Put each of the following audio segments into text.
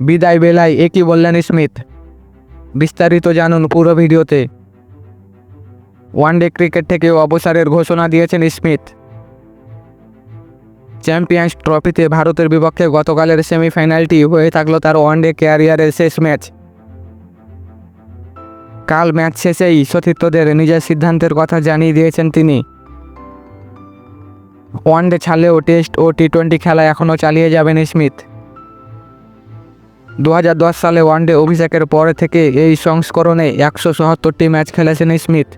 বিদায় বেলায় একই বললেন স্মিথ। বিস্তারিত জানুন পুরো ভিডিওতে। ওয়ানডে ক্রিকেট থেকে অবসরের ঘোষণা দিয়েছেন স্মিথ। চ্যাম্পিয়ন্স ট্রফিতে ভারতের বিপক্ষে গতকালের সেমিফাইনালটি হয়ে থাকলো তার ওয়ানডে ক্যারিয়ারের শেষ ম্যাচ। কাল ম্যাচ শেষেই সতীর্থদের নিজের সিদ্ধান্তের কথা জানিয়ে দিয়েছেন তিনি। ওয়ানডে ছাড়লেও টেস্ট ও টি-20 খেলা এখনও চালিয়ে যাবেন স্মিথ। 2010 সালে ওয়ানডে অভিষেকের পর থেকে এই সংস্করণে 177টি ম্যাচ খেলেছেন স্মিথ,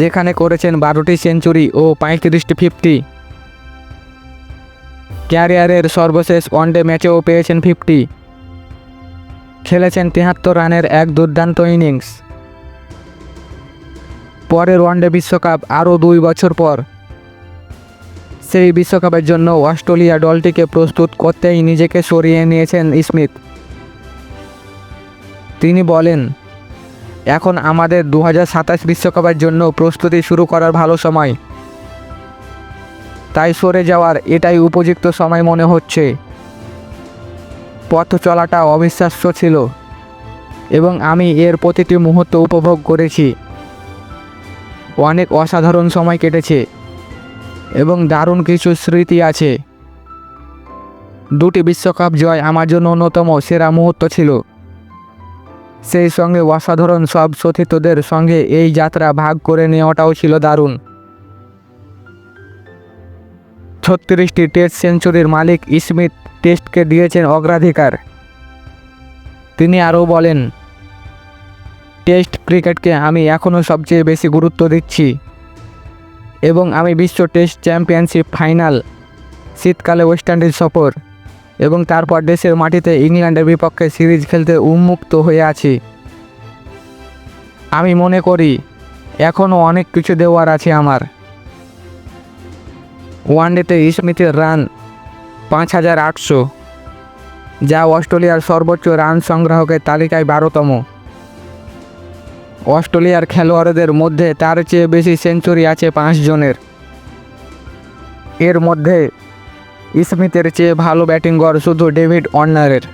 যেখানে করেছেন 12টি সেঞ্চুরি ও 35টি 50। ক্যারিয়ারের সর্বশেষ ওয়ানডে ম্যাচেও পেয়েছেন 50। খেলেছেন 73 রানের এক দুর্দান্ত ইনিংস। পরের ওয়ানডে বিশ্বকাপ আরও 2 বছর পর। সেই বিশ্বকাপের জন্য অস্ট্রেলিয়া দলটিকে প্রস্তুত করতেই নিজেকে সরিয়ে নিয়েছেন স্মিথ। তিনি বলেন, এখন আমাদের 2027 বিশ্বকাপের জন্য প্রস্তুতি শুরু করার ভালো সময়, তাই সরে যাওয়ার এটাই উপযুক্ত সময় মনে হচ্ছে। পথ চলাটা অবিশ্বাস্য ছিল এবং আমি এর প্রতিটি মুহূর্ত উপভোগ করেছি। অনেক অসাধারণ সময় কেটেছে এবং দারুণ কিছু স্মৃতি আছে। 2টি বিশ্বকাপ জয় আমার জন্য অন্যতম সেরা মুহূর্ত ছিল। সেই সঙ্গে অসাধারণ সব সতীর্থদের সঙ্গে এই যাত্রা ভাগ করে নেওয়াটাও ছিল দারুণ। 36টি টেস্ট সেঞ্চুরির মালিক স্মিথ টেস্টকে দিয়েছেন অগ্রাধিকার। তিনি আরও বলেন, টেস্ট ক্রিকেটকে আমি এখনও সবচেয়ে বেশি গুরুত্ব দিচ্ছি এবং আমি বিশ্ব টেস্ট চ্যাম্পিয়নশিপ ফাইনাল, শীতকালে ওয়েস্ট ইন্ডিজ সফর এবং তারপর দেশের মাটিতে ইংল্যান্ডের বিপক্ষে সিরিজ খেলতে উন্মুক্ত হয়ে আছি। আমি মনে করি এখনও অনেক কিছু দেওয়ার আছে আমার। ওয়ানডেতে স্মিথের রান 5800, যা অস্ট্রেলিয়ার সর্বোচ্চ রান সংগ্রাহকের তালিকায় 12তম। অস্ট্রেলিয়ার খেলোয়াড়দের মধ্যে তার চেয়ে বেশি সেঞ্চুরি আছে 5 জনের। এর মধ্যে স্মিথের চেয়ে ভালো ব্যাটিং গড় শুধু ডেভিড ওয়ার্নারের।